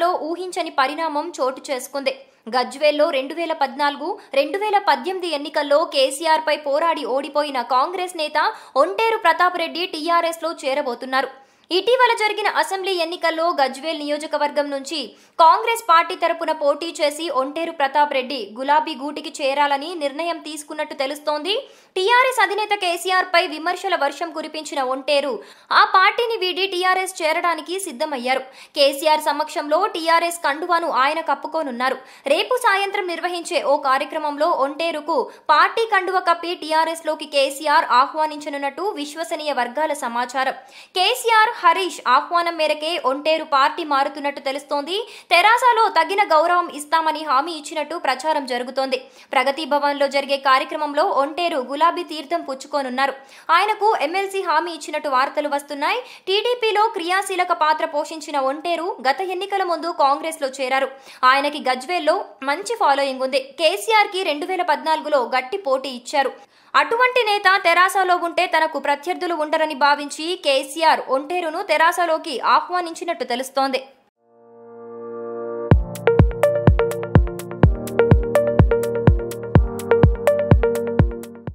ఎన్నికల్లో ఊహించని పరిణామం చోటు చేసుకుంది. గజ్వేల్లో 2014, 2018 ఎన్నికల్లో కేసీఆర్ పై పోరాడి ఓడిపోయిన కాంగ్రెస్ నేత ఒంటేరు ప్రతాప్ రెడ్డి టీఆర్ఎస్ లో చేరబోతున్నారు. ఇటీవల జరిగిన అసెంబ్లీ ఎన్నికల్లో గజ్వేల్ నియోజకవర్గం నుంచి కాంగ్రెస్ పార్టీ తరపున పోటీ చేసి ఒంటేరు ప్రతాప్ రెడ్డి గులాబీ గూటికి చేరాలని నిర్ణయం తీసుకున్నట్టు తెలుస్తోంది. టీఆర్ఎస్ అధినేత కేసీఆర్ పై విమర్శల వర్షం కురిపించిన ఒంటేరు ఆ పార్టీని వీడి టీఆర్ఎస్ చేరడానికి సిద్ధమయ్యారు. కేసీఆర్ సమక్షంలో టీఆర్ఎస్ కండువాను ఆయన కప్పుకోనున్నారు. రేపు సాయంత్రం నిర్వహించే ఓ కార్యక్రమంలో ఒంటేరుకు పార్టీ కండువ కప్పి టీఆర్ఎస్ లోకి కేసీఆర్ ఆహ్వానించనున్నట్టు విశ్వసనీయ వర్గాల సమాచారం. కేసీఆర్, హరీష్ ఆహ్వానం మేరకే ఒంటేరు పార్టీ మారుతున్నట్టు తెలుస్తోంది. తెరాసలో తగిన గౌరవం ఇస్తామని హామీ ఇచ్చినట్టు ప్రచారం జరుగుతోంది. ప్రగతి భవన్ లో జరిగే కార్యక్రమంలో ఒంటేరు గులాబీ తీర్థం పుచ్చుకోనున్నారు. ఆయనకు ఎమ్మెల్సీ హామీ ఇచ్చినట్టు వార్తలు వస్తున్నాయి. టీడీపీలో క్రియాశీలక పాత్ర పోషించిన ఒంటేరు గత ఎన్నికల ముందు కాంగ్రెస్ లో చేరారు. ఆయనకి గజ్వేల్లో మంచి ఫాలోయింగ్ ఉంది. కేసీఆర్ కి 2014లో గట్టి పోటీ ఇచ్చారు. అటువంటి నేత తెరాసలో ఉంటే తనకు ప్రత్యర్థులు ఉండరని భావించి కేసీఆర్ ఒంటేరును తెరాసలోకి ఆహ్వానించినట్టు తెలుస్తోంది.